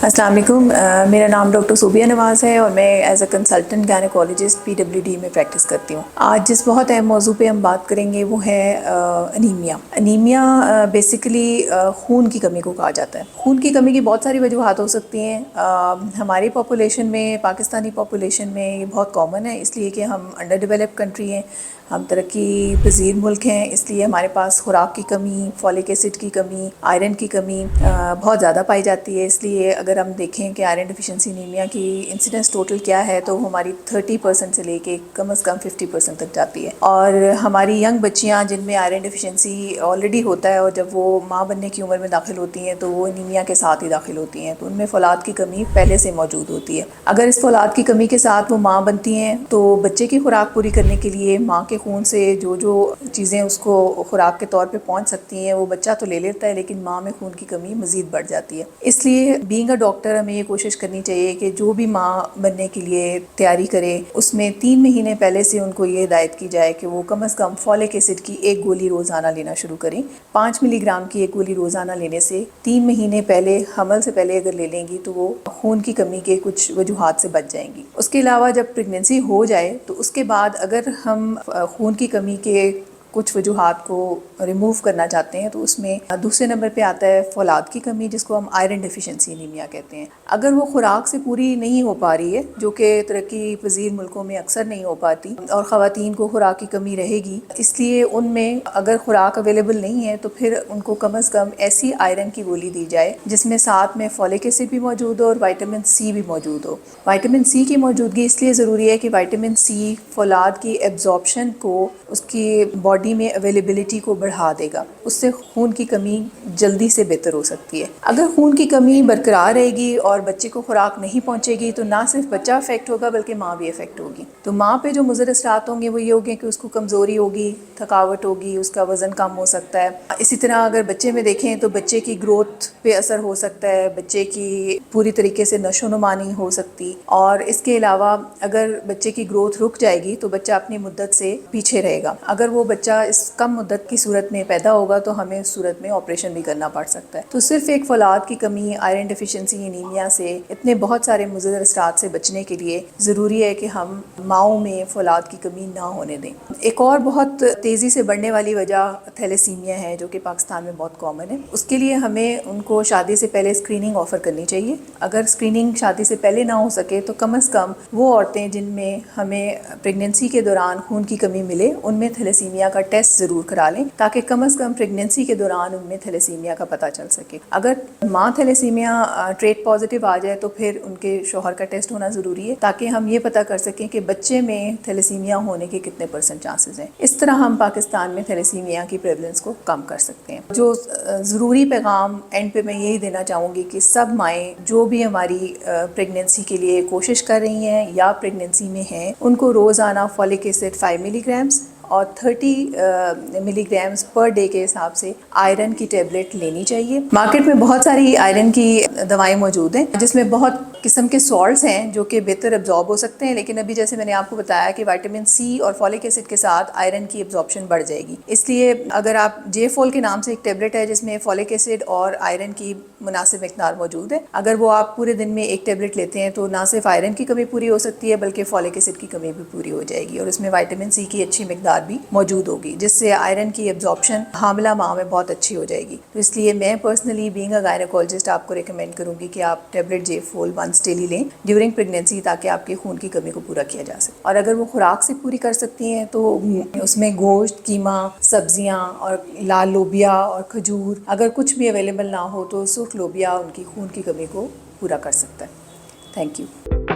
السلام علیکم، میرا نام ڈاکٹر صوبیہ نواز ہے اور میں as a consultant gynaecologist PWD میں پریکٹس کرتی ہوں۔ آج جس بہت اہم موضوع پہ ہم بات کریں گے وہ ہے انیمیا۔ انیمیا بیسیکلی خون کی کمی کو کہا جاتا ہے۔ خون کی کمی کی بہت ساری وجوہات ہو سکتی ہیں۔ ہماری پاپولیشن میں، پاکستانی پاپولیشن میں یہ بہت کامن ہے، اس لیے کہ ہم انڈر ڈیولپڈ کنٹری ہیں، ہم ترقی پذیر ملک ہیں، اس لیے ہمارے پاس خوراک کی کمی، فولک ایسڈ کی کمی، آئرن کی کمی بہت زیادہ پائی جاتی ہے۔ اس لیے اگر ہم دیکھیں کہ آئرن ڈیفیشنسی انیمیا کی انسیڈنس ٹوٹل کیا ہے تو وہ ہماری 30% سے لے کے کم از کم 50% تک جاتی ہے۔ اور ہماری ینگ بچیاں جن میں آئرن ڈیفیشنسی آلریڈی ہوتا ہے اور جب وہ ماں بننے کی عمر میں داخل ہوتی ہیں تو وہ انیمیا کے ساتھ ہی داخل ہوتی ہیں، تو ان میں فولاد کی کمی پہلے سے موجود ہوتی ہے۔ اگر اس فولاد کی کمی کے ساتھ وہ ماں بنتی ہیں تو بچے کی خوراک پوری کرنے کے لیے ماں کے خون سے جو چیزیں اس کو خوراک کے طور پہ پہنچ سکتی ہیں وہ بچہ تو لے لیتا ہے، لیکن ماں میں خون کی کمی مزید بڑھ جاتی ہے۔ اس لیے بینگ اے ڈاکٹر ہمیں یہ کوشش کرنی چاہیے کہ جو بھی ماں بننے کے لیے تیاری کرے اس میں 3 مہینے پہلے سے ان کو یہ ہدایت کی جائے کہ وہ کم از کم فولک ایسڈ کی 1 گولی روزانہ لینا شروع کریں۔ 5 ملی گرام کی 1 گولی روزانہ لینے سے 3 مہینے پہلے، حمل سے پہلے اگر لے لیں گی تو وہ خون کی کمی کے کچھ وجوہات سے بچ جائیں گی۔ اس کے علاوہ جب پریگننسی ہو جائے تو اس کے بعد اگر ہم خون کی کمی کے کچھ وجوہات کو ریموو کرنا چاہتے ہیں تو اس میں دوسرے نمبر پہ آتا ہے فولاد کی کمی، جس کو ہم آئرن ڈیفیشنسی انیمیا کہتے ہیں۔ اگر وہ خوراک سے پوری نہیں ہو پا رہی ہے، جو کہ ترقی پذیر ملکوں میں اکثر نہیں ہو پاتی، اور خواتین کو خوراک کی کمی رہے گی، اس لیے ان میں اگر خوراک اویلیبل نہیں ہے تو پھر ان کو کم از کم ایسی آئرن کی گولی دی جائے جس میں ساتھ میں فولک ایسڈ بھی موجود ہو اور وٹامن C بھی موجود ہو۔ وٹامن C کی موجودگی اس لیے ضروری ہے کہ وٹامن C فولاد کی ایبزارپشن کو، اس کی باڈی میں اویلیبلٹی کو بڑھا دے گا، اس سے خون کی کمی جلدی سے بہتر ہو سکتی ہے۔ اگر خون کی کمی برقرار رہے گی اور بچے کو خوراک نہیں پہنچے گی تو نہ صرف بچہ افیکٹ ہوگا بلکہ ماں بھی افیکٹ ہوگی۔ تو ماں پہ جو مضر اثرات ہوں گے وہ یہ ہوں گے کہ اس کو کمزوری ہوگی، تھکاوٹ ہوگی، اس کا وزن کم ہو سکتا ہے۔ اسی طرح اگر بچے میں دیکھیں تو بچے کی گروتھ پہ اثر ہو سکتا ہے، بچے کی پوری طریقے سے نشو و نما نہیں ہو سکتی، اور اس کے علاوہ اگر بچے کی گروتھ رک جائے گی تو بچہ اپنی مدت سے پیچھے رہے گا۔ اگر وہ بچہ اس کم مدت کی صورت میں پیدا ہوگا تو ہمیں اس صورت میں آپریشن بھی کرنا پڑ سکتا ہے۔ تو صرف ایک فولاد کی کمی، آئرن ڈیفیشنسی انیمیا سے، اتنے بہت سارے مضر اثرات سے بچنے کے لیے ضروری ہے کہ ہم ماؤں میں فولاد کی کمی نہ ہونے دیں۔ ایک اور بہت تیزی سے بڑھنے والی وجہ تھیلیسیمیا ہے، جو کہ پاکستان میں بہت کامن ہے۔ اس کے لیے ہمیں ان کو شادی سے پہلے اسکریننگ آفر کرنی چاہیے۔ اگر اسکریننگ شادی سے پہلے نہ ہو سکے تو کم از کم وہ عورتیں جن میں ہمیں پریگننسی کے دوران خون کی کمی ملے ان میں تھیلیسیمیا کا ٹیسٹ ضرور کرا لیں، تاکہ کم از کم پریگننسی کے دوران ان میں تھیلیسیمیا کا پتہ چل سکے۔ اگر ماں تھیلیسیمیا ٹریٹ پازیٹیو آ جائے تو پھر ان کے شوہر کا ٹیسٹ ہونا ضروری ہے، تاکہ ہم یہ پتہ کر سکیں کہ بچے میں تھیلیسیمیا ہونے کے کتنے % چانسز ہیں۔ اس طرح ہم پاکستان میں تھیلیسیمیا کی پریولنس کو کم کر سکتے ہیں۔ جو ضروری پیغام اینڈ پہ میں یہی دینا چاہوں گی کہ سب مائیں جو بھی ہماری پریگننسی کے لیے کوشش کر رہی ہیں یا پریگننسی میں ہیں، ان کو روزانہ فولک ایسڈ 5 ملی گرامز اور 30 ملی گرامز پر ڈے کے حساب سے آئرن کی ٹیبلٹ لینی چاہیے۔ مارکیٹ میں بہت ساری آئرن کی دوائیں موجود ہیں جس میں بہت قسم کے سالٹس ہیں جو کہ بہتر ایبزارب ہو سکتے ہیں، لیکن ابھی جیسے میں نے آپ کو بتایا کہ وٹامن C اور فولک ایسڈ کے ساتھ آئرن کی ایبزارپشن بڑھ جائے گی۔ اس لیے اگر آپ JFol کے نام سے ایک ٹیبلٹ ہے جس میں فولک ایسڈ اور آئرن کی مناسب مقدار موجود ہے، اگر وہ آپ پورے دن میں ایک ٹیبلٹ لیتے ہیں تو نہ صرف آئرن کی کمی پوری ہو سکتی ہے بلکہ فولک ایسڈ کی کمی بھی پوری ہو جائے گی، اور اس میں وٹامن C کی اچھی مقدار بھی موجود ہوگی جس سے آئرن کی ایبزارپشن حاملہ ماں میں بہت اچھی ہو جائے گی۔ تو اس لیے میں پرسنلی بینگ اے گائنیکالوجسٹ آپ کو ریکمینڈ کروں گی کہ آپ ٹیبلٹ JFol ونس ڈیلی لیں ڈیورنگ پریگننسی، تاکہ آپ کے خون کی کمی کو پورا کیا جا سکے۔ اور اگر وہ خوراک سے پوری کر سکتی ہیں تو اس میں گوشت، قیمہ، سبزیاں اور لال لوبیا اور کھجور، اگر کچھ بھی اویلیبل نہ ہو تو سرخ لوبیا ان کی خون کی کمی کو پورا کر سکتا ہے۔ Thank you.